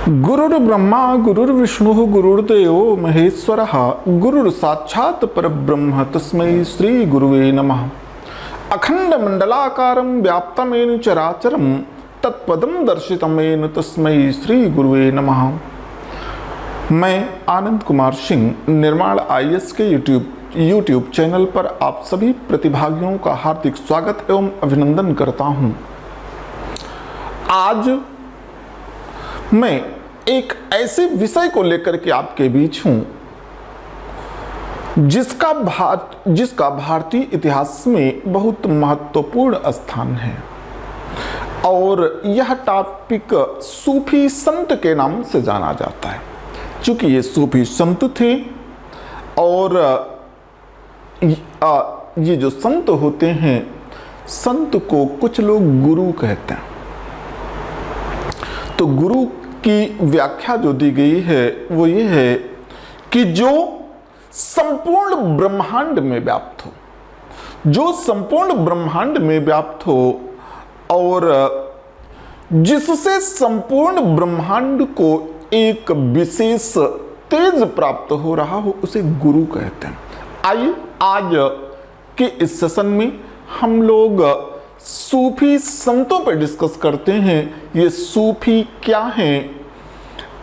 गुरुर्ब्रह्मा गुरुर्विष्णु गुरुर्देव महेश्वर गुरुर् साक्षात् परब्रह्म तस्मै श्री गुरुवे नमः। अखंड मंडलाकारं व्याप्तमेन चराचरं तत्पदं दर्शितमेन तस्मै श्री गुरुवे नमः। मैं आनंद कुमार सिंह निर्माण IAS के यूट्यूब चैनल पर आप सभी प्रतिभागियों का हार्दिक स्वागत एवं अभिनंदन करता हूं। आज मैं एक ऐसे विषय को लेकर के आपके बीच हूं जिसका भारतीय इतिहास में बहुत महत्वपूर्ण स्थान है और यह टॉपिक सूफी संत के नाम से जाना जाता है। चूंकि ये सूफी संत थे और ये जो संत होते हैं, संत को कुछ लोग गुरु कहते हैं। तो गुरु की व्याख्या जो दी गई है वो ये है कि जो संपूर्ण ब्रह्मांड में व्याप्त हो, जो संपूर्ण ब्रह्मांड में व्याप्त हो और जिससे संपूर्ण ब्रह्मांड को एक विशेष तेज प्राप्त हो रहा हो, उसे गुरु कहते हैं। आइए आज के इस सेशन में हम लोग सूफी संतों पर डिस्कस करते हैं। ये सूफी क्या हैं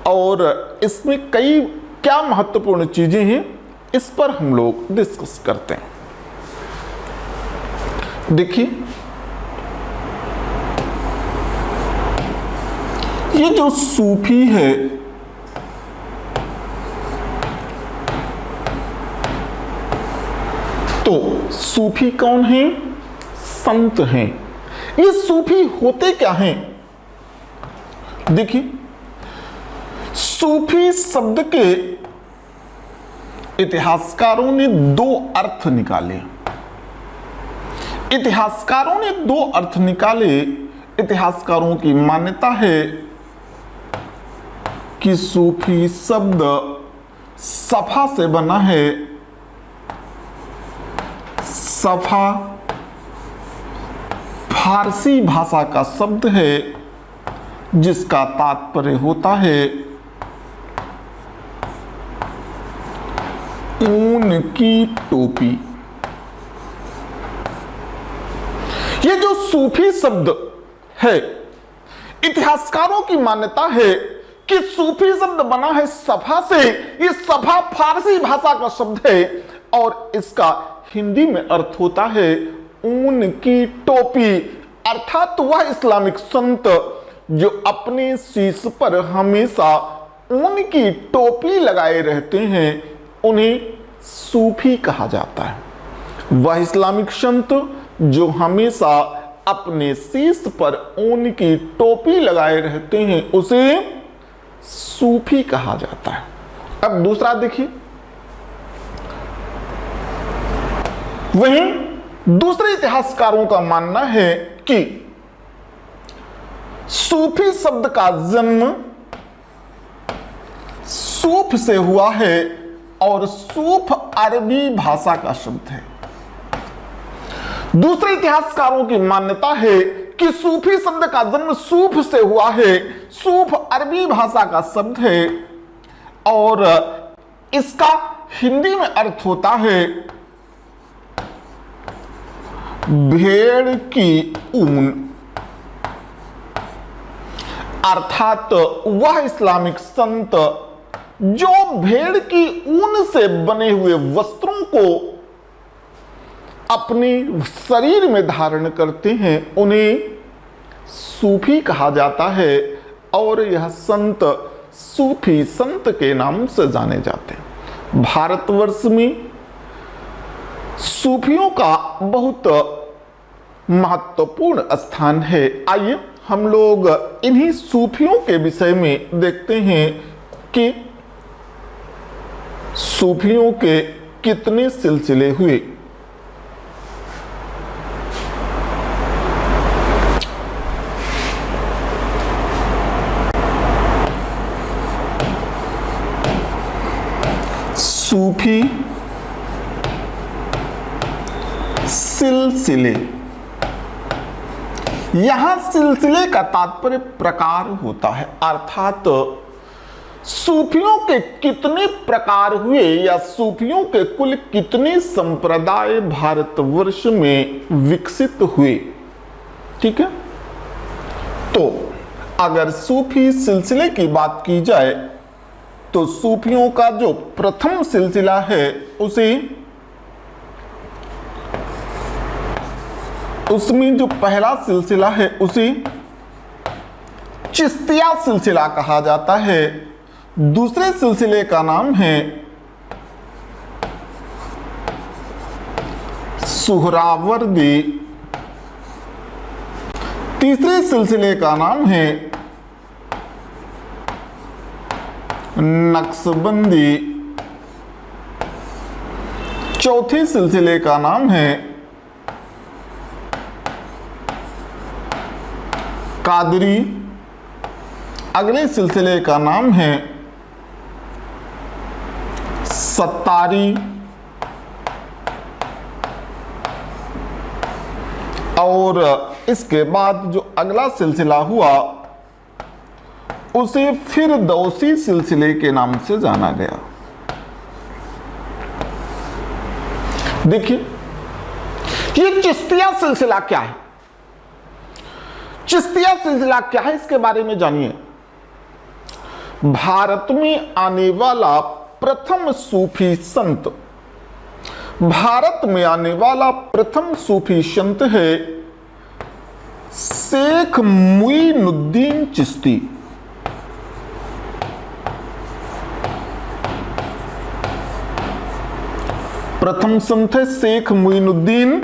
और इसमें कई क्या महत्वपूर्ण चीजें हैं, इस पर हम लोग डिस्कस करते हैं। देखिए, ये जो सूफी है, तो सूफी कौन है? संत हैं। ये सूफी होते क्या हैं? देखिए, सूफी शब्द के इतिहासकारों ने दो अर्थ निकाले। इतिहासकारों ने दो अर्थ निकाले। इतिहासकारों की मान्यता है कि सूफी शब्द सफा से बना है। सफा फारसी भाषा का शब्द है जिसका तात्पर्य होता है ऊन की टोपी। ये जो सूफी शब्द है, इतिहासकारों की मान्यता है कि सूफी शब्द बना है सफा से। ये सफा फारसी भाषा का शब्द है और इसका हिंदी में अर्थ होता है ऊन की टोपी। अर्थात वह इस्लामिक संत जो अपने शीश पर हमेशा ऊन की टोपी लगाए रहते हैं, उन्हें सूफी कहा जाता है। वह इस्लामिक संत जो हमेशा अपने शीश पर ऊन की टोपी लगाए रहते हैं, उसे सूफी कहा जाता है। अब दूसरा देखिए, वहीं दूसरे इतिहासकारों का मानना है कि सूफी शब्द का जन्म सूफ से हुआ है और सूफ अरबी भाषा का शब्द है। दूसरे इतिहासकारों की मान्यता है कि सूफी शब्द का जन्म सूफ से हुआ है। सूफ अरबी भाषा का शब्द है और इसका हिंदी में अर्थ होता है भेड़ की ऊन। अर्थात वह इस्लामिक संत जो भेड़ की ऊन से बने हुए वस्त्रों को अपने शरीर में धारण करते हैं, उन्हें सूफी कहा जाता है और यह संत सूफी संत के नाम से जाने जाते हैं। भारतवर्ष में सूफियों का बहुत महत्वपूर्ण स्थान है। आइए हम लोग इन्हीं सूफियों के विषय में देखते हैं कि सूफियों के कितने सिलसिले हुए। सूफी सिलसिले, यहां सिलसिले का तात्पर्य प्रकार होता है। अर्थात सूफियों के कितने प्रकार हुए या सूफियों के कुल कितने संप्रदाय भारतवर्ष में विकसित हुए। ठीक है, तो अगर सूफी सिलसिले की बात की जाए तो सूफियों का जो प्रथम सिलसिला है उसमें जो पहला सिलसिला है उसे चिश्तिया सिलसिला कहा जाता है। दूसरे सिलसिले का नाम है सुहरावर्दी। तीसरे सिलसिले का नाम है नक्शबंदी। चौथे सिलसिले का नाम है कादरी। अगले सिलसिले का नाम है सत्तारी। और इसके बाद जो अगला सिलसिला हुआ उसे फिरदौसी सिलसिले के नाम से जाना गया। देखिए, ये चिश्तिया सिलसिला क्या है, चिश्तिया सिलसिला क्या है, इसके बारे में जानिए। भारत में आने वाला प्रथम सूफी संत, भारत में आने वाला प्रथम सूफी संत है शेख मुईनुद्दीन चिश्ती। प्रथम संत है शेख मुईनुद्दीन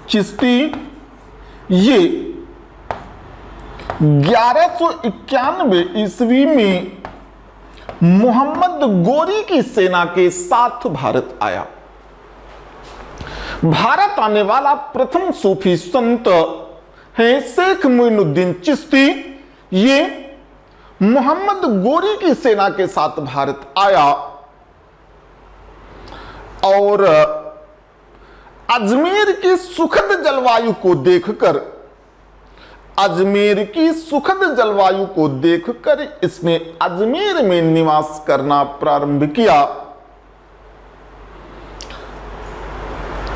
चिश्ती। ये 1191 ईस्वी में मोहम्मद गोरी की सेना के साथ भारत आया। भारत आने वाला प्रथम सूफी संत है शेख मुईनुद्दीन चिश्ती। ये मोहम्मद गोरी की सेना के साथ भारत आया और अजमेर की सुखद जलवायु को देखकर, अजमेर की सुखद जलवायु को देखकर इसने अजमेर में निवास करना प्रारंभ किया।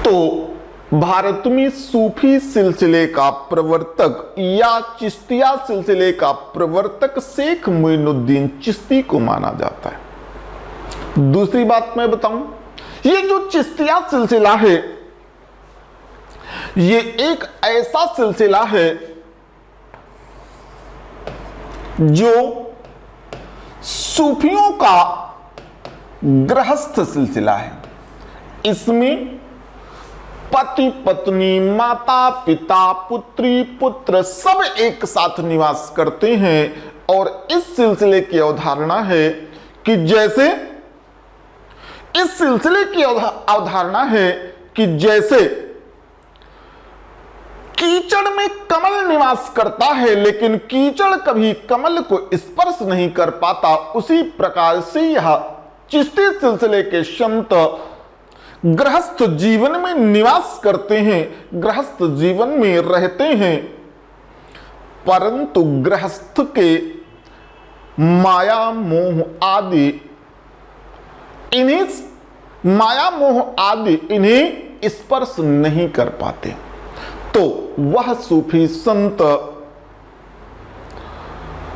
तो भारत में सूफी सिलसिले का प्रवर्तक या चिश्तिया सिलसिले का प्रवर्तक शेख मुईनुद्दीन चिश्ती को माना जाता है। दूसरी बात मैं बताऊं, ये जो चिश्तिया सिलसिला है ये एक ऐसा सिलसिला है जो सूफियों का गृहस्थ सिलसिला है। इसमें पति पत्नी, माता पिता, पुत्री पुत्र सब एक साथ निवास करते हैं। और इस सिलसिले की अवधारणा है कि जैसे, इस सिलसिले की अवधारणा है कि जैसे कीचड़ में कमल निवास करता है लेकिन कीचड़ कभी कमल को स्पर्श नहीं कर पाता, उसी प्रकार से यह चिश्ती सिलसिले के संत गृहस्थ जीवन में निवास करते हैं, गृहस्थ जीवन में रहते हैं, परंतु गृहस्थ के माया मोह आदि इन्हें स्पर्श नहीं कर पाते। तो वह सूफी संत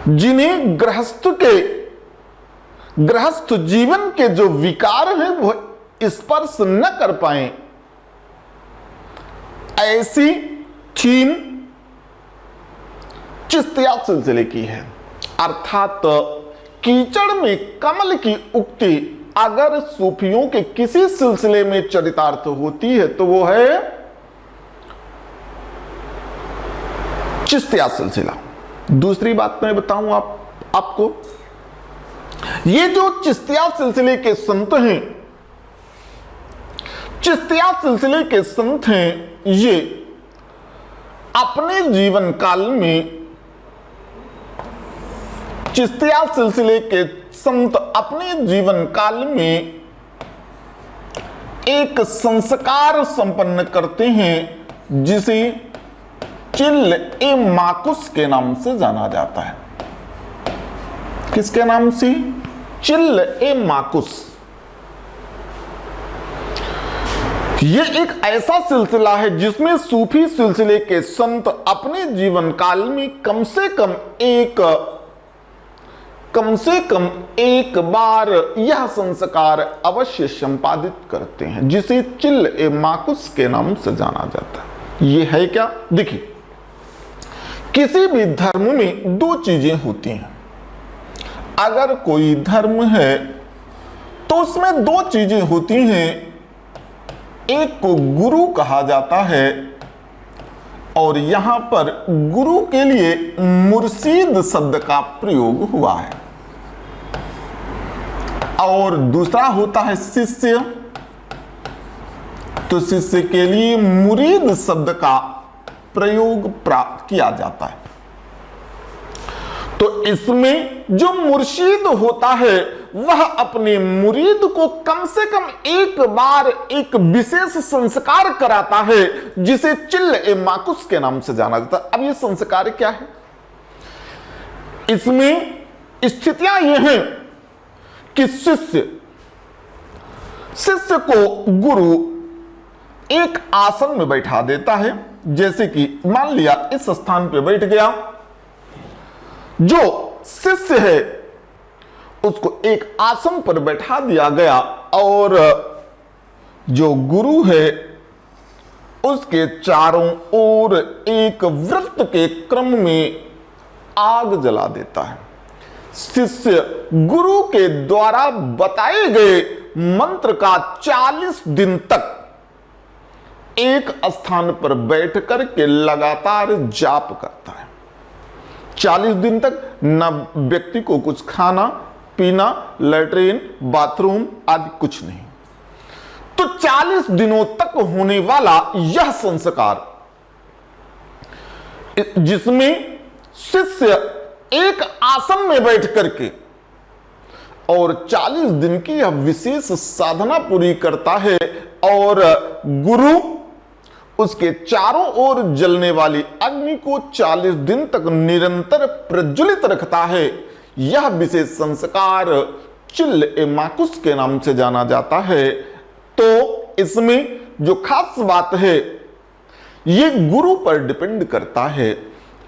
जिन्हें गृहस्थ जीवन के जो विकार हैं वो स्पर्श न कर पाए, ऐसी थीम चिश्तिया सिलसिले की है। अर्थात कीचड़ में कमल की उक्ति अगर सूफियों के किसी सिलसिले में चरितार्थ होती है तो वो है चिश्तिया सिलसिला। दूसरी बात मैं बताऊं आपको, ये जो चिश्तिया सिलसिले के संत हैं, चिश्तिया सिलसिले के संत हैं, ये अपने जीवन काल में, चिश्तिया सिलसिले के संत अपने जीवन काल में एक संस्कार संपन्न करते हैं जिसे चिल ए माकुस के नाम से जाना जाता है। किसके नाम से? चिल्ल ए माकुस। ये एक ऐसा सिलसिला है जिसमें सूफी सिलसिले के संत अपने जीवन काल में कम से कम एक बार यह संस्कार अवश्य संपादित करते हैं, जिसे चिल्ल ए माकुस के नाम से जाना जाता है। ये है क्या? देखिए, किसी भी धर्म में दो चीजें होती हैं। अगर कोई धर्म है तो उसमें दो चीजें होती हैं, एक को गुरु कहा जाता है और यहां पर गुरु के लिए मुर्शीद शब्द का प्रयोग हुआ है, और दूसरा होता है शिष्य। तो शिष्य के लिए मुरीद शब्द का प्रयोग प्राप्त किया जाता है। तो इसमें जो मुर्शीद होता है वह अपने मुरीद को कम से कम एक बार एक विशेष संस्कार कराता है, जिसे चिल्ल ए माकुस के नाम से जाना जाता है। अब ये संस्कार क्या है? इसमें स्थितियां ये हैं कि शिष्य को गुरु एक आसन में बैठा देता है। जैसे कि मान लिया इस स्थान पे बैठ गया, जो शिष्य है उसको एक आसन पर बैठा दिया गया, और जो गुरु है उसके चारों ओर एक वृत्त के क्रम में आग जला देता है। शिष्य गुरु के द्वारा बताए गए मंत्र का 40 दिन तक एक स्थान पर बैठ कर के लगातार जाप करता है। 40 दिन तक न व्यक्ति को कुछ खाना पीना, लैट्रिन, बाथरूम आदि कुछ नहीं। तो 40 दिनों तक होने वाला यह संस्कार, जिसमें शिष्य एक आसन में बैठ करके और 40 दिन की यह विशेष साधना पूरी करता है, और गुरु उसके चारों ओर जलने वाली अग्नि को 40 दिन तक निरंतर प्रज्वलित रखता है। यह विशेष संस्कार चिल्ल ए माकुस के नाम से जाना जाता है। तो इसमें जो खास बात है, ये गुरु पर डिपेंड करता है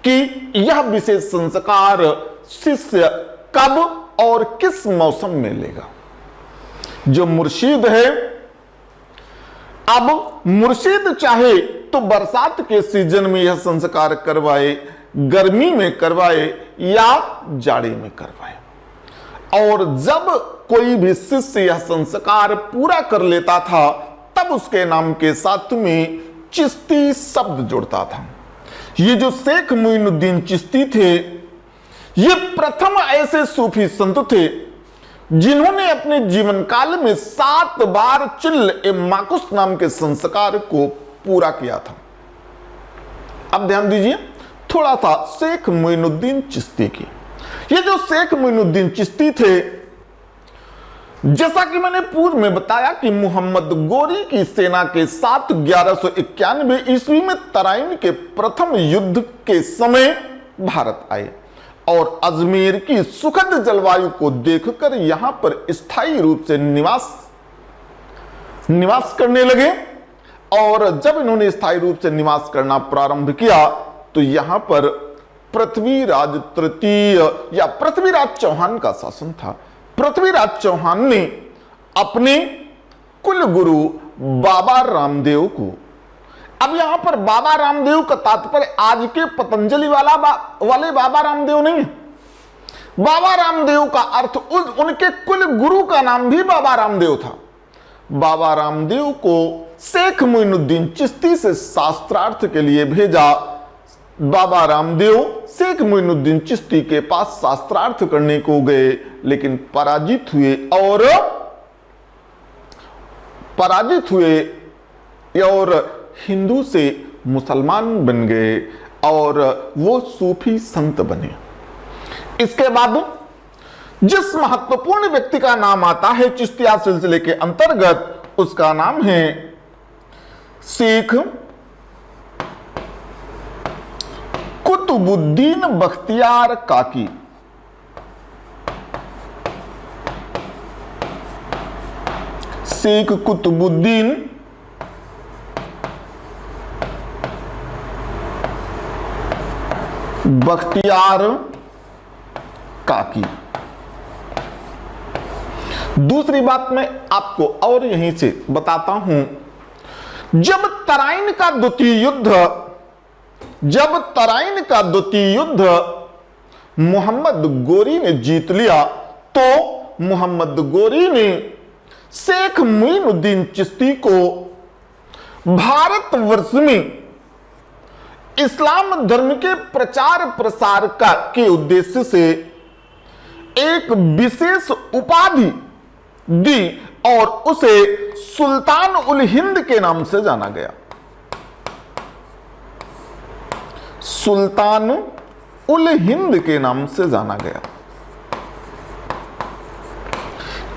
कि यह विशेष संस्कार शिष्य कब और किस मौसम में लेगा। जो मुर्शीद है, अब मुर्शीद चाहे तो बरसात के सीजन में यह संस्कार करवाए, गर्मी में करवाए या जाड़े में करवाए, और जब कोई भी शिष्य यह संस्कार पूरा कर लेता था तब उसके नाम के साथ में चिश्ती शब्द जुड़ता था। ये जो शेख मोइनुद्दीन चिश्ती थे, ये प्रथम ऐसे सूफी संत थे जिन्होंने अपने जीवन काल में 7 बार चिल्ल ए माकुस नाम के संस्कार को पूरा किया था। अब ध्यान दीजिए थोड़ा सा शेख मोइनुद्दीन चिश्ती की। ये जो शेख मोइनुद्दीन चिश्ती थे, जैसा कि मैंने पूर्व में बताया कि मोहम्मद गोरी की सेना के साथ 1191 ईस्वी में तराइन के प्रथम युद्ध के समय भारत आए और अजमेर की सुखद जलवायु को देखकर यहां पर स्थायी रूप से निवास करने लगे। और जब इन्होंने स्थायी रूप से निवास करना प्रारंभ किया तो यहां पर पृथ्वीराज तृतीय या पृथ्वीराज चौहान का शासन था। पृथ्वीराज चौहान ने अपने कुल गुरु बाबा रामदेव को, अब यहां पर बाबा रामदेव का तात्पर्य आज के पतंजलि वाले बाबा रामदेव नहीं है। बाबा रामदेव का अर्थ उनके कुल गुरु का नाम भी बाबा रामदेव था। बाबा रामदेव को शेख मोइनुद्दीन चिश्ती से शास्त्रार्थ के लिए भेजा। बाबा रामदेव शेख मोइनुद्दीन चिश्ती के पास शास्त्रार्थ करने को गए, लेकिन पराजित हुए और हिंदू से मुसलमान बन गए और वो सूफी संत बने। इसके बाद जिस महत्वपूर्ण व्यक्ति का नाम आता है चिश्तिया सिलसिले के अंतर्गत, उसका नाम है शेख कुतुबुद्दीन बख्तियार काकी। शेख कुतुबुद्दीन बख्तियार काकी। दूसरी बात मैं आपको और यहीं से बताता हूं, जब तराइन का द्वितीय युद्ध मोहम्मद गोरी ने जीत लिया, तो मोहम्मद गोरी ने शेख मुइनुद्दीन चिश्ती को भारतवर्ष में इस्लाम धर्म के प्रचार प्रसार के उद्देश्य से एक विशेष उपाधि दी और उसे सुल्तान उल हिंद के नाम से जाना गया। सुल्तान उल हिंद के नाम से जाना गया।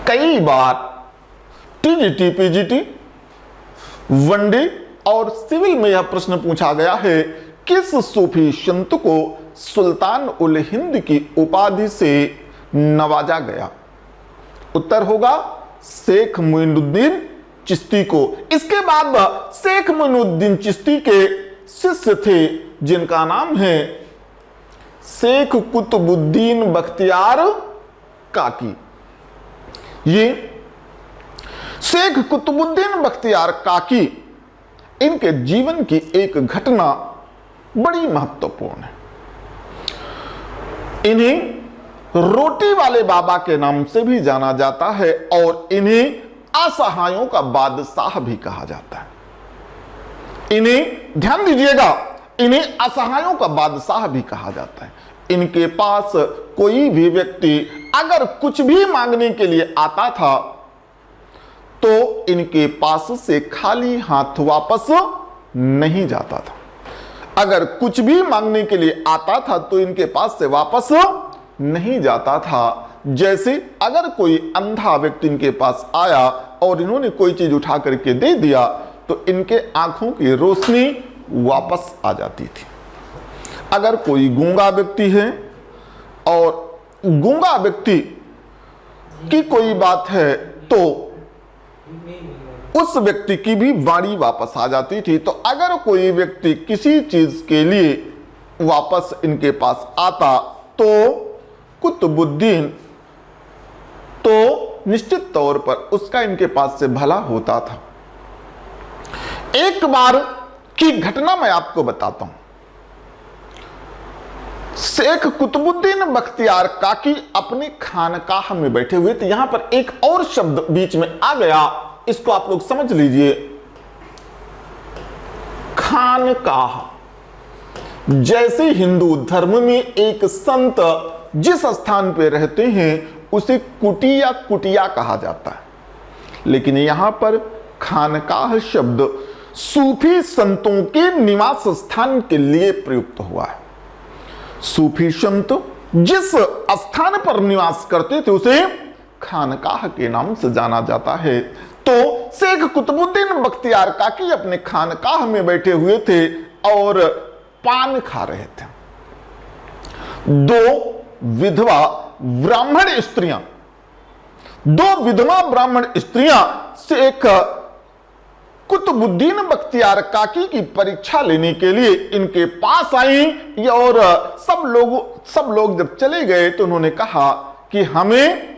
कई बार टीजीटी, पीजीटी, वनडे और सिविल में यह प्रश्न पूछा गया है, किस सूफी संत को सुल्तान उल हिंद की उपाधि से नवाजा गया? उत्तर होगा शेख मुइनुद्दीन चिश्ती को। इसके बाद शेख मुइनुद्दीन चिश्ती के शिष्य थे जिनका नाम है शेख कुतुबुद्दीन बख्तियार काकी। ये शेख कुतुबुद्दीन बख्तियार काकी, इनके जीवन की एक घटना बड़ी महत्वपूर्ण है। इन्हें रोटी वाले बाबा के नाम से भी जाना जाता है और इन्हें असहायों का बादशाह भी कहा जाता है। इन्हें, ध्यान दीजिएगा, इन्हें असहायों का बादशाह भी कहा जाता है। इनके पास कोई भी व्यक्ति अगर कुछ भी मांगने के लिए आता था तो इनके पास से खाली हाथ वापस नहीं जाता था। अगर कुछ भी मांगने के लिए आता था तो इनके पास से वापस नहीं जाता था। जैसे अगर कोई अंधा व्यक्ति इनके पास आया और इन्होंने कोई चीज उठा करके दे दिया तो इनके आंखों की रोशनी वापस आ जाती थी। अगर कोई गूंगा व्यक्ति है और गूंगा व्यक्ति की कोई बात है तो उस व्यक्ति की भी वाणी वापस आ जाती थी। तो अगर कोई व्यक्ति किसी चीज के लिए वापस इनके पास आता तो कुतुबुद्दीन, तो निश्चित तौर पर उसका इनके पास से भला होता था। एक बार की घटना मैं आपको बताता हूं। शेख कुतुबुद्दीन बख्तियार काकी अपने खानकाह में बैठे हुए थे। यहां पर एक और शब्द बीच में आ गया, इसको आप लोग समझ लीजिए। खानकाह, जैसे हिंदू धर्म में एक संत जिस स्थान पे रहते हैं उसे कुटिया कुटिया कहा जाता है, लेकिन यहां पर खानकाह शब्द सूफी संतों के निवास स्थान के लिए प्रयुक्त हुआ है। सूफी संत जिस स्थान पर निवास करते थे उसे खानकाह के नाम से जाना जाता है। तो शेख कुतुबुद्दीन बख्तियार काकी अपने खानकाह में बैठे हुए थे और पान खा रहे थे। दो विधवा ब्राह्मण स्त्रियां शेख कुतुबुद्दीन बख्तियार काकी की परीक्षा लेने के लिए इनके पास आई और सब लोग जब चले गए तो उन्होंने कहा कि हमें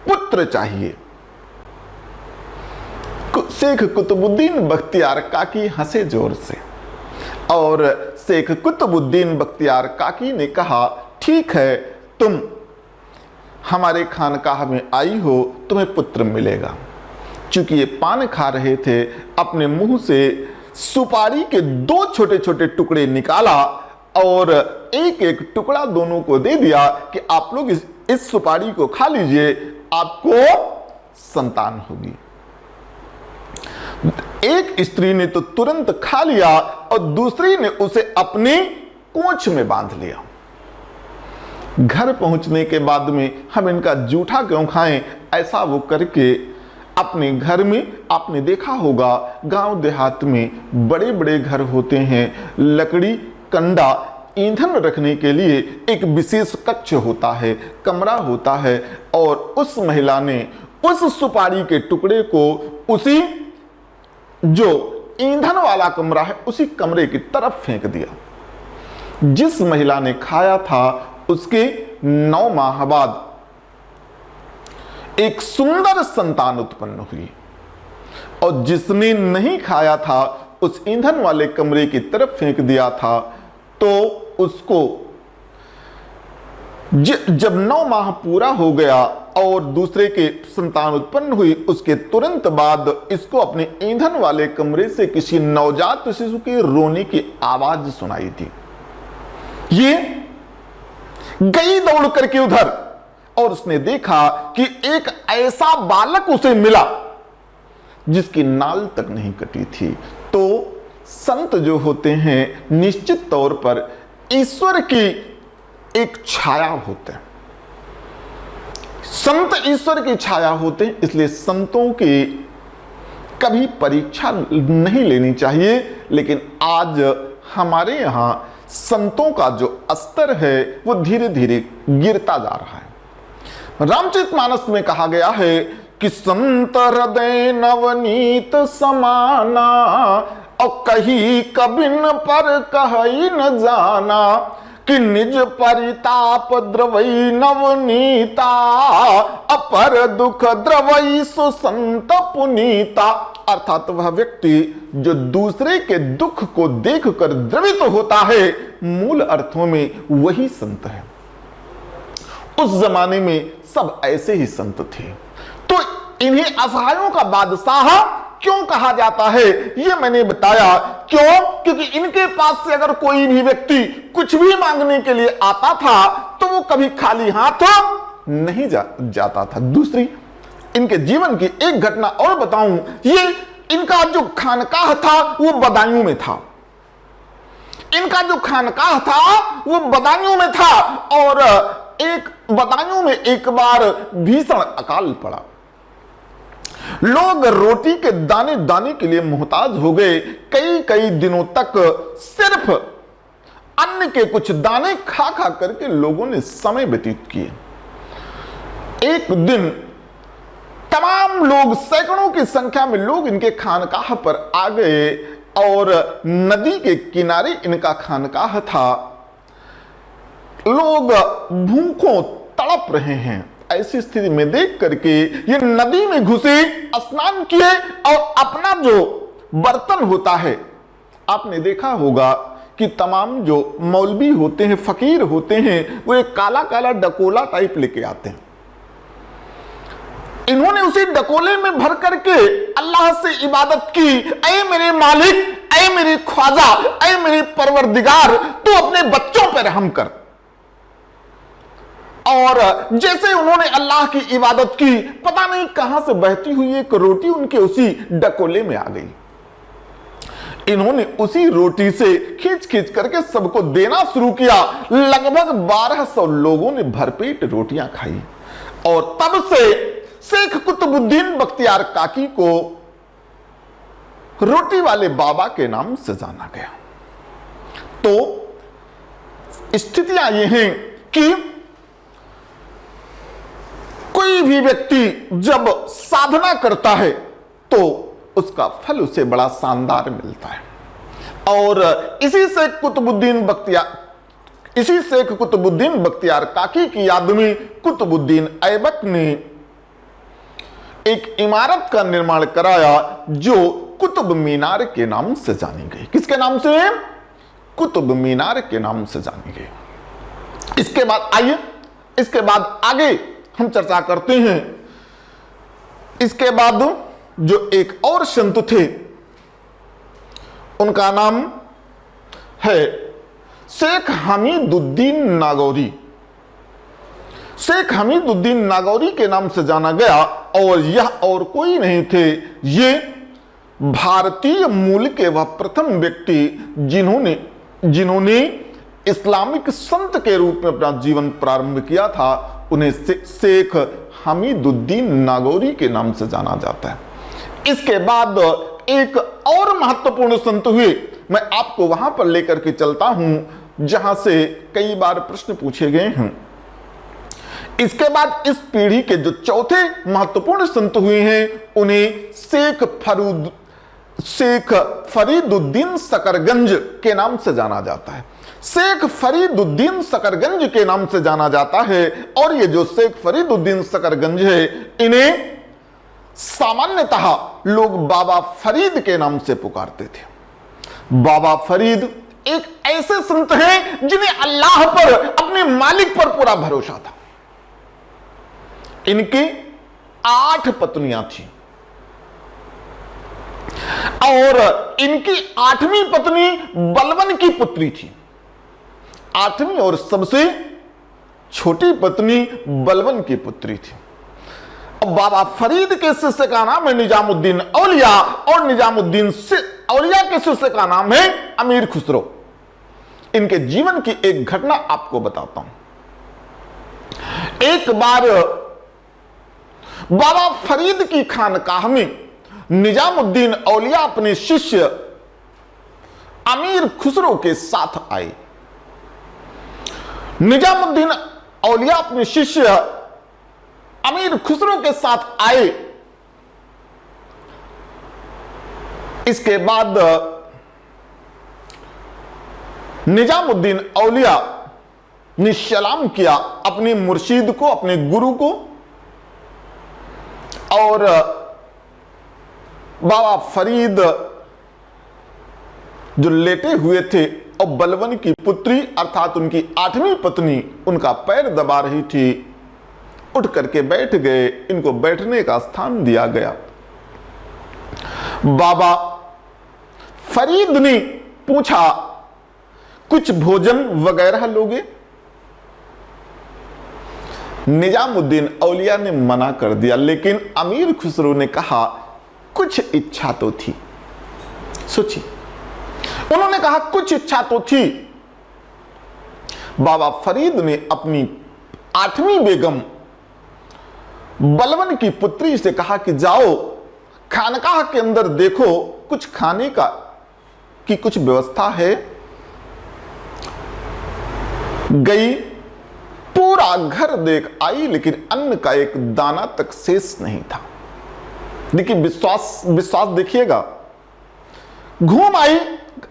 पुत्र चाहिए। शेख कुतुबुद्दीन बख्तियार काकी हंसे जोर से और शेख कुतुबुद्दीन बख्तियार काकी ने कहा, ठीक है, तुम हमारे खानकाह में आई हो, तुम्हें पुत्र मिलेगा। चूंकि ये पान खा रहे थे, अपने मुंह से सुपारी के दो छोटे छोटे टुकड़े निकाला और एक एक टुकड़ा दोनों को दे दिया कि आप लोग इस सुपारी को खा लीजिए, आपको संतान होगी। एक स्त्री ने तो तुरंत खा लिया और दूसरी ने उसे अपनी पूंछ में बांध लिया। घर पहुंचने के बाद में हम इनका जूठा क्यों खाएं, ऐसा वो करके अपने घर में, आपने देखा होगा गांव देहात में बड़े बड़े घर होते हैं, लकड़ी, कंडा, ईंधन रखने के लिए एक विशेष कक्ष होता है, कमरा होता है और उस महिला ने उस सुपारी के टुकड़े को उसी जो ईंधन वाला कमरा है उसी कमरे की तरफ फेंक दिया। जिस महिला ने खाया था उसके 9 माह बाद एक सुंदर संतान उत्पन्न हुई, और जिसने नहीं खाया था उस ईंधन वाले कमरे की तरफ फेंक दिया था, तो उसको जब 9 माह पूरा हो गया और दूसरे के संतान उत्पन्न हुई, उसके तुरंत बाद इसको अपने ईंधन वाले कमरे से किसी नवजात शिशु के रोने की आवाज सुनाई थी। ये गई दौड़ करके उधर और उसने देखा कि एक ऐसा बालक उसे मिला जिसकी नाल तक नहीं कटी थी। तो संत जो होते हैं निश्चित तौर पर ईश्वर की एक छाया होते हैं। संत ईश्वर की छाया होते हैं, इसलिए संतों की कभी परीक्षा नहीं लेनी चाहिए। लेकिन आज हमारे यहां संतों का जो स्तर है वो धीरे धीरे गिरता जा रहा है। रामचरितमानस में कहा गया है कि संत हृदय नवनीत समाना, और कही कबिन पर कही न जाना, कि निज परिताप द्रवई नवनीता, अपर दुख द्रवई सुसंत पुनीता। अर्थात वह व्यक्ति जो दूसरे के दुख को देखकर द्रवित होता है, मूल अर्थों में वही संत है। उस जमाने में सब ऐसे ही संत थे। तो इन्हें असहायों का बादशाह क्यों कहा जाता है, यह मैंने बताया। क्यों? क्योंकि इनके पास से अगर कोई भी व्यक्ति कुछ भी मांगने के लिए आता था तो वो कभी खाली हाथ नहीं जाता था। दूसरी, इनके जीवन की एक घटना और बताऊं, ये इनका जो खानकाह था वो बदायूं में था। इनका जो खानकाह था वो बदायूं में था, और एक बदायूं में एक बार भीषण अकाल पड़ा। लोग रोटी के दाने दाने के लिए मोहताज हो गए। कई कई दिनों तक सिर्फ अन्न के कुछ दाने खा खा करके लोगों ने समय व्यतीत किए। एक दिन तमाम लोग, सैकड़ों की संख्या में लोग इनके खानकाह पर आ गए, और नदी के किनारे इनका खानकाह था। लोग भूखों तड़प रहे हैं। ऐसी स्थिति में देख करके ये नदी में घुसे, स्नान किए, और अपना जो बर्तन होता है, आपने देखा होगा कि तमाम जो मौलवी होते हैं, फकीर होते हैं, वो एक काला काला डकोला टाइप लेके आते हैं। इन्होंने उसी डकोले में भर करके अल्लाह से इबादत की, ऐ मेरे मालिक, ऐ मेरे ख्वाजा, ऐ मेरे परवरदिगार, तू अपने बच्चों पर रहम कर। और जैसे उन्होंने अल्लाह की इबादत की, पता नहीं कहां से बहती हुई एक रोटी उनके उसी डकोले में आ गई। इन्होंने उसी रोटी से खींच खींच करके सबको देना शुरू किया। लगभग 1200 लोगों ने भरपेट रोटियां खाई, और तब से शेख कुतुबुद्दीन बख्तियार काकी को रोटी वाले बाबा के नाम से जाना गया। तो स्थितियां ये हैं कि कोई भी व्यक्ति जब साधना करता है तो उसका फल उसे बड़ा शानदार मिलता है। और इसी शेख कुतुबुद्दीन बख्तियार काकी की याद में कुतुबुद्दीन ऐबक ने एक इमारत का निर्माण कराया जो कुतुब मीनार के नाम से जानी गई। किसके नाम से? कुतुब मीनार के नाम से जानी गई। इसके बाद आइए, इसके बाद आगे हम चर्चा करते हैं। इसके बाद जो एक और संत थे, उनका नाम है शेख हमीदुद्दीन नागौरी। शेख हमीदुद्दीन नागौरी के नाम से जाना गया, और यह और कोई नहीं थे, ये भारतीय मूल के वह प्रथम व्यक्ति जिन्होंने इस्लामिक संत के रूप में अपना जीवन प्रारंभ किया था। उन्हें शेख हमीदुद्दीन नागौरी के नाम से जाना जाता है। इसके बाद एक और महत्वपूर्ण संत हुए, मैं आपको वहां पर लेकर के चलता हूं जहां से कई बार प्रश्न पूछे गए हैं। इसके बाद इस पीढ़ी के जो चौथे महत्वपूर्ण संत हुए हैं उन्हें शेख फरीदुद्दीन शकरगंज के नाम से जाना जाता है। शेख फरीदुद्दीन शकरगंज के नाम से जाना जाता है। और ये जो शेख फरीदुद्दीन शकरगंज है इन्हें सामान्यतः लोग बाबा फरीद के नाम से पुकारते थे। बाबा फरीद एक ऐसे संत हैं जिन्हें अल्लाह पर, अपने मालिक पर पूरा भरोसा था। इनकी 8 पत्नियां थी और इनकी 8वीं पत्नी बलवन की पुत्री थी। 8वीं और सबसे छोटी पत्नी बलवन की पुत्री थी। अब बाबा फरीद के शिष्य का नाम है निजामुद्दीन औलिया और निजामुद्दीन औलिया के शिष्य का नाम है अमीर खुसरो। इनके जीवन की एक घटना आपको बताता हूं। एक बार बाबा फरीद की खानकाह में निजामुद्दीन औलिया अपने शिष्य अमीर खुसरो के साथ आए। निजामुद्दीन औलिया अपने शिष्य अमीर खुसरो के साथ आए। इसके बाद निजामुद्दीन औलिया ने सलाम किया अपने मुर्शिद को, अपने गुरु को, और बाबा फरीद जो लेटे हुए थे और बलवन की पुत्री अर्थात उनकी 8वीं पत्नी उनका पैर दबा रही थी, उठ करके बैठ गए। इनको बैठने का स्थान दिया गया। बाबा फरीद ने पूछा, कुछ भोजन वगैरह लोगे? निजामुद्दीन औलिया ने मना कर दिया, लेकिन अमीर खुसरो ने कहा कुछ इच्छा तो थी। सोचिए, उन्होंने कहा कुछ इच्छा तो थी। बाबा फरीद ने अपनी 8वीं बेगम बलवन की पुत्री से कहा कि जाओ खानकाह के अंदर देखो कुछ खाने का की कुछ व्यवस्था है। गई, पूरा घर देख आई, लेकिन अन्न का एक दाना तक शेष नहीं था। देखिए विश्वास देखिएगा। घूम आई,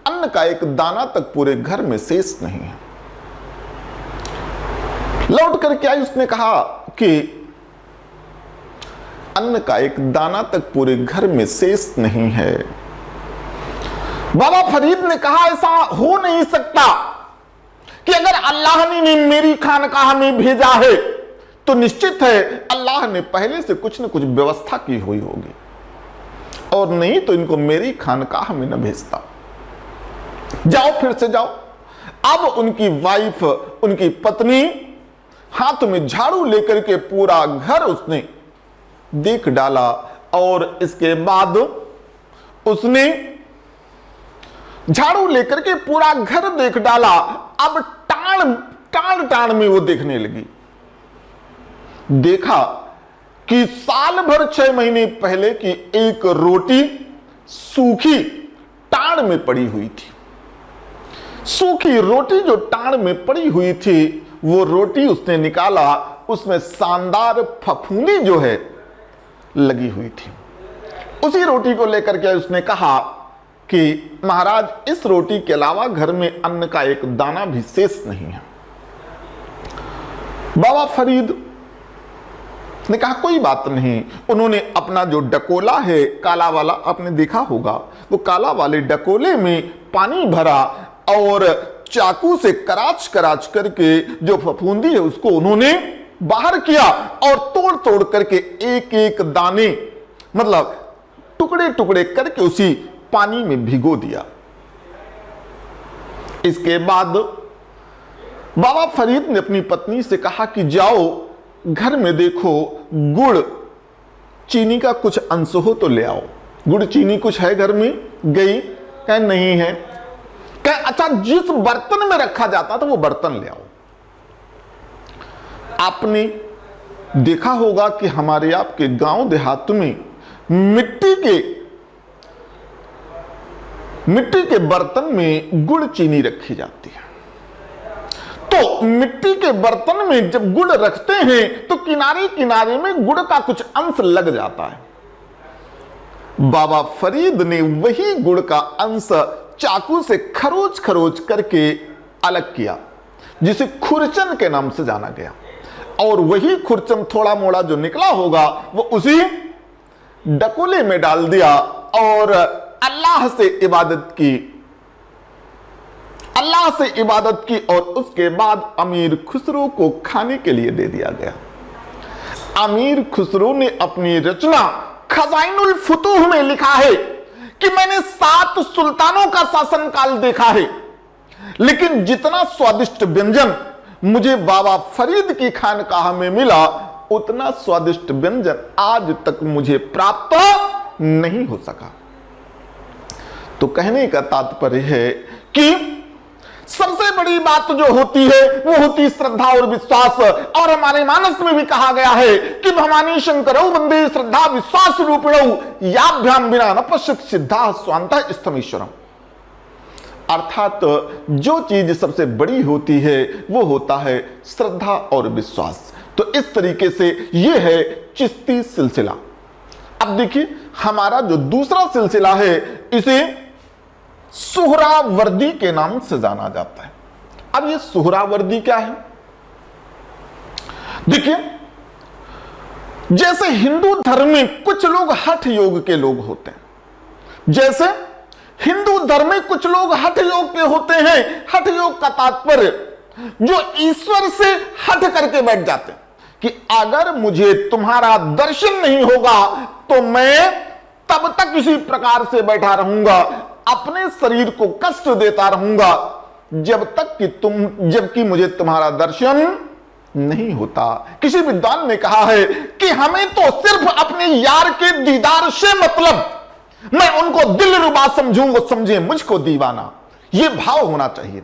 अन्न का एक दाना तक पूरे घर में शेष नहीं है। लौट करके आई, उसने कहा कि अन्न का एक दाना तक पूरे घर में शेष नहीं है। बाबा फरीद ने कहा ऐसा हो नहीं सकता कि अगर अल्लाह ने मेरी खानकाह में भेजा है तो निश्चित है अल्लाह ने पहले से कुछ न कुछ व्यवस्था की हुई होगी, और नहीं तो इनको मेरी खानकाह में न भेजता। जाओ, फिर से जाओ। अब उनकी वाइफ, उनकी पत्नी हाथ में झाड़ू लेकर के पूरा घर उसने देख डाला, और इसके बाद उसने झाड़ू लेकर के पूरा घर देख डाला। अब टाण में वो देखने लगी। देखा कि साल भर 6 महीने पहले की एक रोटी सूखी टाण में पड़ी हुई थी। सूखी रोटी जो टाण में पड़ी हुई थी, वो रोटी उसने निकाला, उसमें शानदार फफूंदी जो है लगी हुई थी। उसी रोटी को लेकर के उसने कहा कि महाराज इस रोटी के अलावा घर में अन्न का एक दाना भी शेष नहीं है। बाबा फरीद ने कहा कोई बात नहीं। उन्होंने अपना जो डकोला है काला वाला, आपने देखा होगा, वो काला वाले डकोले में पानी भरा और चाकू से कराच करके जो फफूंदी है उसको उन्होंने बाहर किया और तोड़ करके एक एक दाने, मतलब टुकड़े करके उसी पानी में भिगो दिया। इसके बाद बाबा फरीद ने अपनी पत्नी से कहा कि जाओ घर में देखो गुड़ चीनी का कुछ अंश हो तो ले आओ। गुड़ चीनी कुछ है घर में? गई, कह नहीं है। कह अच्छा जिस बर्तन में रखा जाता था वो बर्तन ले आओ। आपने देखा होगा कि हमारे आपके गांव देहात में मिट्टी के बर्तन में गुड़ चीनी रखी जाती है। तो तो मिट्टी के बर्तन में जब गुड़ रखते हैं तो किनारे किनारे में गुड़ का कुछ अंश लग जाता है। बाबा फरीद ने वही गुड़ का अंश चाकू से खरोच खरोच करके अलग किया, जिसे खुरचन के नाम से जाना गया। और वही खुरचन थोड़ा मोड़ा जो निकला होगा वो उसी डकोले में डाल दिया और अल्लाह से इबादत की और उसके बाद अमीर खुसरो को खाने के लिए दे दिया गया। अमीर खुसरो ने अपनी रचना खजाइनुल फुतूह में लिखा है कि मैंने 7 सुल्तानों का शासनकाल देखा है, लेकिन जितना स्वादिष्ट व्यंजन मुझे बाबा फरीद की खानकाह में मिला उतना स्वादिष्ट व्यंजन आज तक मुझे प्राप्त नहीं हो सका। तो कहने का तात्पर्य है कि सबसे बड़ी बात जो होती है वो होती श्रद्धा और विश्वास। और हमारे मानस में भी कहा गया है कि भवानी शंकरौ वंदे श्रद्धा विश्वास रूपिणौ याभ्याम बिना न पश्यत सिद्धा स्वांतः स्थमीश्वरम। अर्थात जो चीज सबसे बड़ी होती है वो होता है श्रद्धा और विश्वास। तो इस तरीके से ये है चिश्ती सिलसिला। अब देखिए हमारा जो दूसरा सिलसिला है इसे सुहरावर्दी के नाम से जाना जाता है। अब ये सुहरावर्दी क्या है? देखिए जैसे हिंदू धर्म में कुछ लोग हठ योग के लोग होते हैं, जैसे हिंदू धर्म में कुछ लोग हठ योग के होते हैं। हठ योग का तात्पर्य जो ईश्वर से हठ करके बैठ जाते हैं कि अगर मुझे तुम्हारा दर्शन नहीं होगा तो मैं तब तक इसी प्रकार से बैठा रहूंगा, अपने शरीर को कष्ट देता रहूंगा जबकि मुझे तुम्हारा दर्शन नहीं होता। किसी विद्वान ने कहा है कि हमें तो सिर्फ अपने यार के दीदार से मतलब, मैं उनको दिलरुबा समझूं वो समझे मुझको दीवाना। यह भाव होना चाहिए।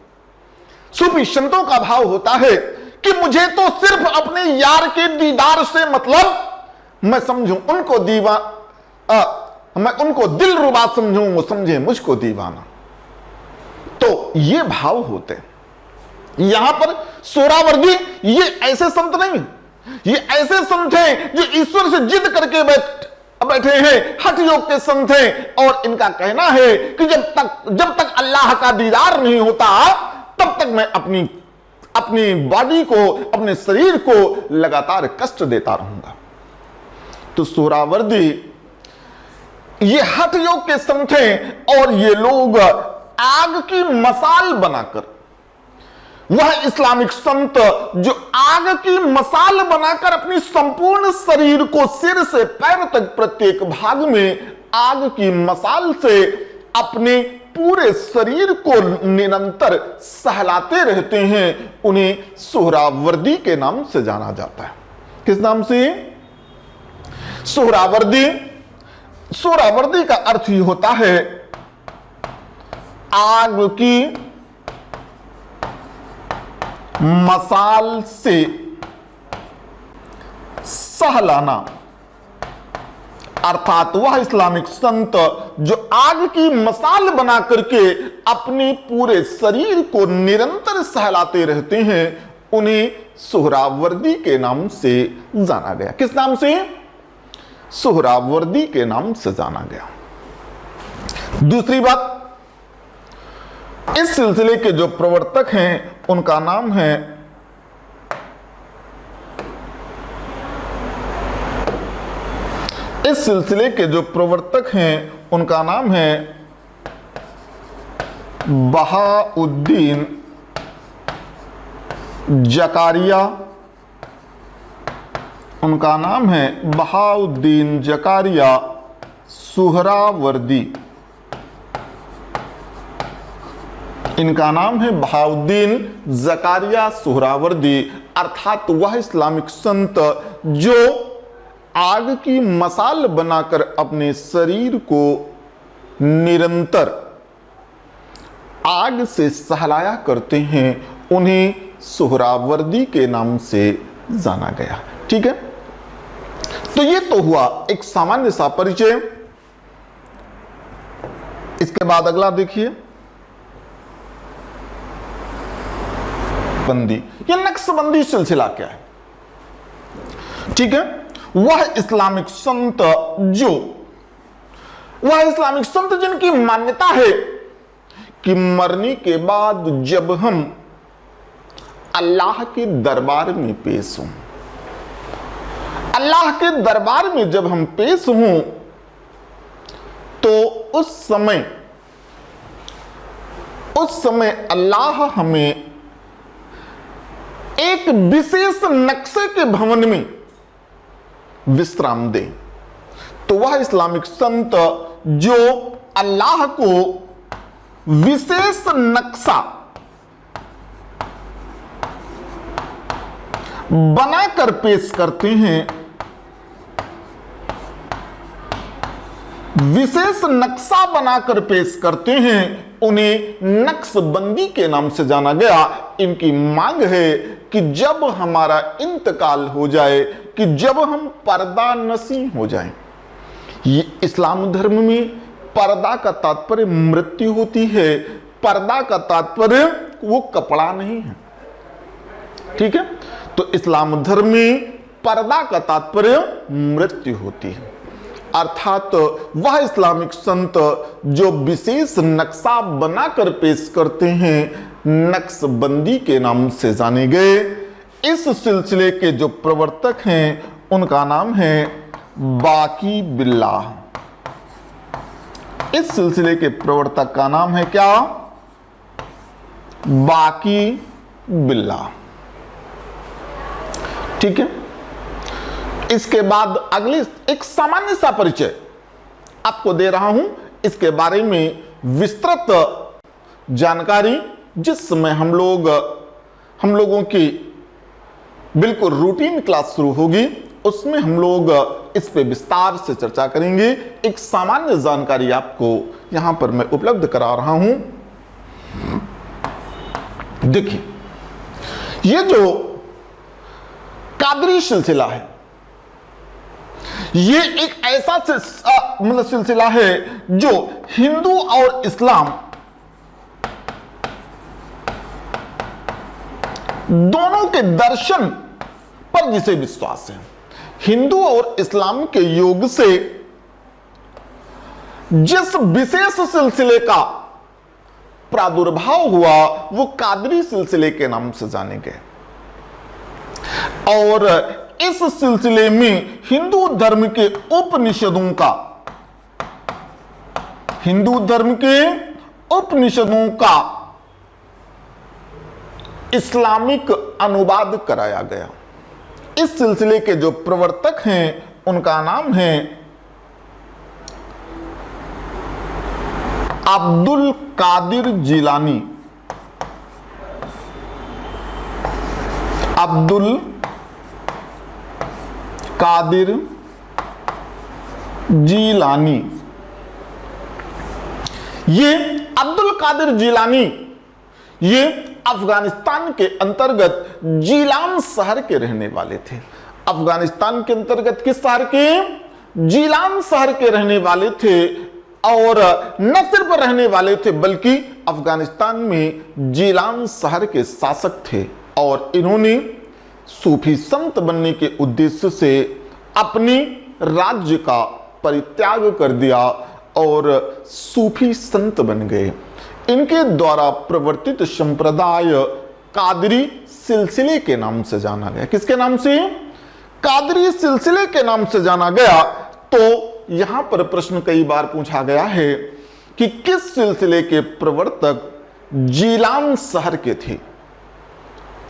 सूफी संतों का भाव होता है कि मुझे तो सिर्फ अपने यार के दीदार से मतलब, मैं समझूं उनको मैं उनको दिलरुबा समझूं वो समझे मुझको दीवाना। तो ये भाव होते हैं। यहां पर सोहरावर्दी ये ऐसे संत नहीं, ये ऐसे संत हैं जो ईश्वर से जिद करके बैठे हैं, हठ योग के संत हैं। और इनका कहना है कि जब तक अल्लाह का दीदार नहीं होता तब तक मैं अपनी बॉडी को, अपने शरीर को लगातार कष्ट देता रहूंगा। तो सोहरावर्दी ये हठ योग के संत हैं और ये लोग आग की मसाल बनाकर, वह इस्लामिक संत जो आग की मसाल बनाकर अपनी संपूर्ण शरीर को सिर से पैर तक प्रत्येक भाग में आग की मसाल से अपने पूरे शरीर को निरंतर सहलाते रहते हैं, उन्हें सोहरावर्दी के नाम से जाना जाता है। किस नाम से? सोहरावर्दी। सोहरावर्दी का अर्थ ही होता है आग की मसाल से सहलाना। अर्थात वह इस्लामिक संत जो आग की मसाल बना करके अपने पूरे शरीर को निरंतर सहलाते रहते हैं, उन्हें सोहरावर्दी के नाम से जाना गया। किस नाम से? सोहरावर्दी के नाम से जाना गया। दूसरी बात, इस सिलसिले के जो प्रवर्तक हैं उनका नाम है इस सिलसिले के जो प्रवर्तक हैं उनका नाम है बहाउद्दीन जकारिया। उनका नाम है बहाउद्दीन जकारिया सुहरावर्दी। इनका नाम है बहाउद्दीन जकारिया सुहरावर्दी। अर्थात वह इस्लामिक संत जो आग की मसाल बनाकर अपने शरीर को निरंतर आग से सहलाया करते हैं, उन्हें सोहरावर्दी के नाम से जाना गया। ठीक है, तो ये तो हुआ एक सामान्य सा परिचय। इसके बाद अगला देखिए, बंदी। ये नक्शबंदी सिलसिला क्या है? ठीक है, वह इस्लामिक संत जिनकी मान्यता है कि मरने के बाद जब हम अल्लाह के दरबार में पेश हों, अल्लाह के दरबार में जब हम पेश हों तो उस समय अल्लाह हमें एक विशेष नक्शे के भवन में विश्राम दे। तो वह इस्लामिक संत जो अल्लाह को विशेष नक्शा बनाकर पेश करते हैं, विशेष नक्शा बनाकर पेश करते हैं, उन्हें नक्शबंदी के नाम से जाना गया। इनकी मांग है कि जब हमारा इंतकाल हो जाए, कि जब हम पर्दा नसी हो जाएं। ये इस्लाम धर्म में पर्दा का तात्पर्य मृत्यु होती है। पर्दा का तात्पर्य वो कपड़ा नहीं है, ठीक है। तो इस्लाम धर्म में पर्दा का तात्पर्य मृत्यु होती है, अर्थात वह इस्लामिक संत जो विशेष नक्शा बनाकर पेश करते हैं, नक्शबंदी के नाम से जाने गए। इस सिलसिले के जो प्रवर्तक हैं उनका नाम है बाकी बिल्लाह। इस सिलसिले के प्रवर्तक का नाम है क्या? बाकी बिल्लाह, ठीक है। इसके बाद अगली एक सामान्य सा परिचय आपको दे रहा हूं, इसके बारे में विस्तृत जानकारी जिस समय हम लोगों की बिल्कुल रूटीन क्लास शुरू होगी उसमें हम लोग इस पे विस्तार से चर्चा करेंगे। एक सामान्य जानकारी आपको यहां पर मैं उपलब्ध करा रहा हूं। देखिए, ये जो कादरी सिलसिला है, ये एक ऐसा मतलब सिलसिला है जो हिंदू और इस्लाम दोनों के दर्शन पर जिसे विश्वास है। हिंदू और इस्लाम के योग से जिस विशेष सिलसिले का प्रादुर्भाव हुआ वो कादरी सिलसिले के नाम से जाने गए। और इस सिलसिले में हिंदू धर्म के उपनिषदों का इस्लामिक अनुवाद कराया गया। इस सिलसिले के जो प्रवर्तक हैं उनका नाम है अब्दुल कादिर जिलानी। अब्दुल कादिर जिलानी। ये अब्दुल कादिर जिलानी ये अफगानिस्तान के अंतर्गत जीलान शहर के रहने वाले थे। अफगानिस्तान के अंतर्गत किस शहर के? जीलान शहर के रहने वाले थे। और न सिर्फ रहने वाले थे बल्कि अफगानिस्तान में जीलान शहर के शासक थे। और इन्होंने सूफी संत बनने के उद्देश्य से अपने राज्य का परित्याग कर दिया और सूफी संत बन गए। इनके द्वारा प्रवर्तित संप्रदाय कादरी सिलसिले के नाम से जाना गया। किसके नाम से? कादरी सिलसिले के नाम से जाना गया। तो यहां पर प्रश्न कई बार पूछा गया है कि किस सिलसिले के प्रवर्तक जीलान शहर के थे?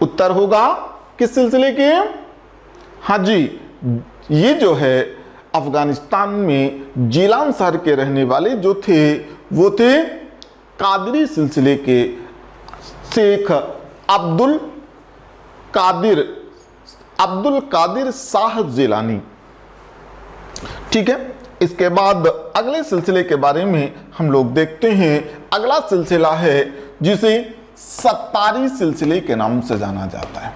उत्तर होगा किस सिलसिले के? हाँ जी, ये जो है अफगानिस्तान में जीलान शहर के रहने वाले जो थे वो थे कादरी सिलसिले के शेख अब्दुल कादिर शाह जिलानी। ठीक है, इसके बाद अगले सिलसिले के बारे में हम लोग देखते हैं। अगला सिलसिला है जिसे सत्तारी सिलसिले के नाम से जाना जाता है।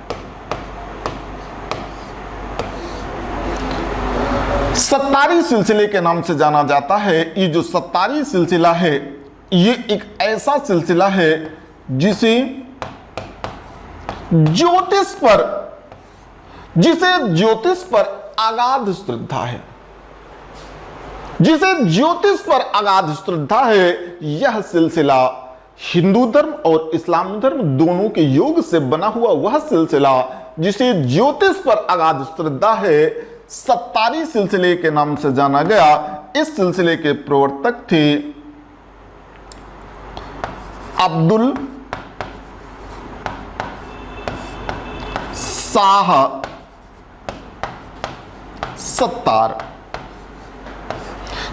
सत्तारी सिलसिले के नाम से जाना जाता है। ये जो सत्तारी सिलसिला है ये एक ऐसा सिलसिला है जिसे ज्योतिष पर, जिसे ज्योतिष पर अगाध श्रद्धा है, जिसे ज्योतिष पर अगाध श्रद्धा है, यह सिलसिला हिंदू धर्म और इस्लाम धर्म दोनों के योग से बना हुआ वह सिलसिला जिसे ज्योतिष पर अगाध श्रद्धा है, सत्तारी सिलसिले के नाम से जाना गया। इस सिलसिले के प्रवर्तक थे अब्दुल शाह सत्तार।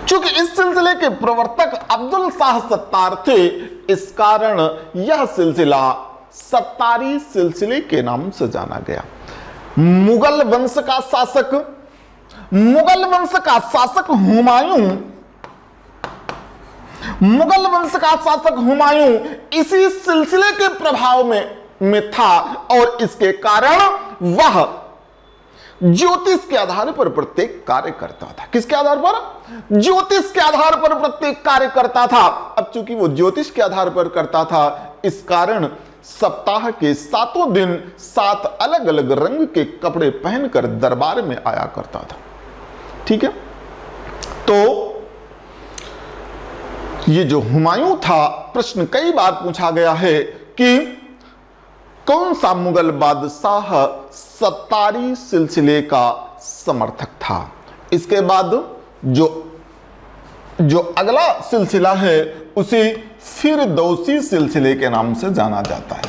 चूंकि इस सिलसिले के प्रवर्तक अब्दुल शाह सत्तार थे, इस कारण यह सिलसिला सत्तारी सिलसिले के नाम से जाना गया। मुगल वंश का शासक हुमायूं इसी सिलसिले के प्रभाव में था और इसके कारण वह ज्योतिष के आधार पर प्रत्येक कार्य करता था। किसके आधार पर? ज्योतिष के आधार पर प्रत्येक कार्य करता था। अब चूंकि वो ज्योतिष के आधार पर करता था, इस कारण सप्ताह के 7 दिन 7 अलग अलग रंग के कपड़े पहनकर दरबार में आया करता था। ठीक है, तो ये जो हुमायूं था, प्रश्न कई बार पूछा गया है कि कौन सा मुगल बादशाह सत्तारी सिलसिले का समर्थक था। इसके बाद जो अगला सिलसिला है उसे फिरदौसी सिलसिले के नाम से जाना जाता है।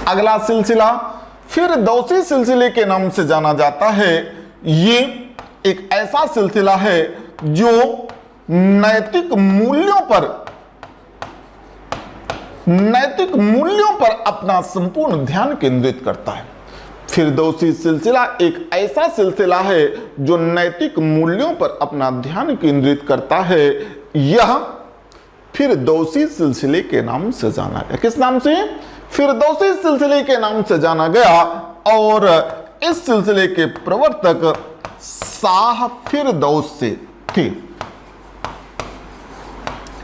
अगला सिलसिला फिरदौसी सिलसिले के नाम से जाना जाता है। ये एक ऐसा सिलसिला है जो नैतिक मूल्यों पर अपना संपूर्ण ध्यान केंद्रित करता है। फिरदौसी सिलसिला एक ऐसा सिलसिला है जो नैतिक मूल्यों पर अपना ध्यान केंद्रित करता है। यह फिरदौसी सिलसिले के नाम से जाना गया। किस नाम से? फिरदौसी सिलसिले के नाम से जाना गया। और इस सिलसिले के प्रवर्तक शाह फिरदौस से थे।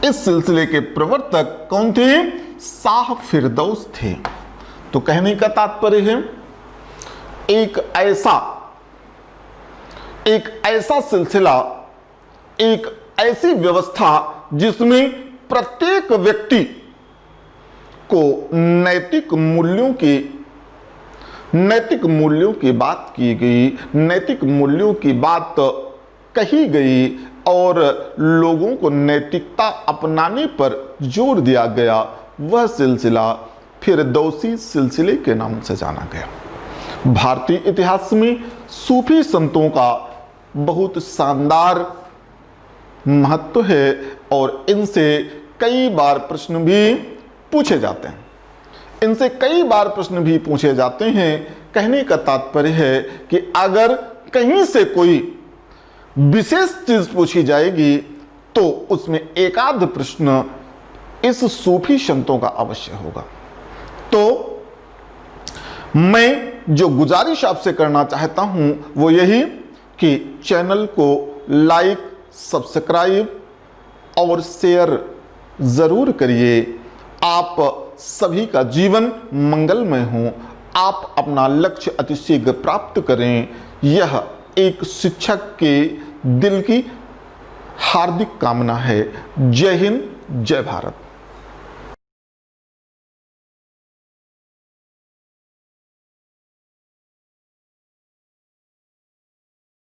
इस सिलसिले के प्रवर्तक कौन थे? शाह फिरदौस थे। तो कहने का तात्पर्य है एक ऐसा सिलसिला, एक ऐसी व्यवस्था जिसमें प्रत्येक व्यक्ति को नैतिक मूल्यों की बात की गई, नैतिक मूल्यों की बात कही गई और लोगों को नैतिकता अपनाने पर जोर दिया गया। वह सिलसिला फिरदौसी सिलसिले के नाम से जाना गया। भारतीय इतिहास में सूफी संतों का बहुत शानदार महत्व है और इनसे कई बार प्रश्न भी पूछे जाते हैं। कहने का तात्पर्य है कि अगर कहीं से कोई विशेष चीज पूछी जाएगी तो उसमें एकाध प्रश्न इस सूफी संतों का अवश्य होगा। तो मैं जो गुजारिश आपसे करना चाहता हूं वो यही कि चैनल को लाइक, सब्सक्राइब और शेयर जरूर करिए। आप सभी का जीवन मंगलमय हो, आप अपना लक्ष्य अतिशीघ्र प्राप्त करें, यह एक शिक्षक के दिल की हार्दिक कामना है। जय हिंद, जय भारत।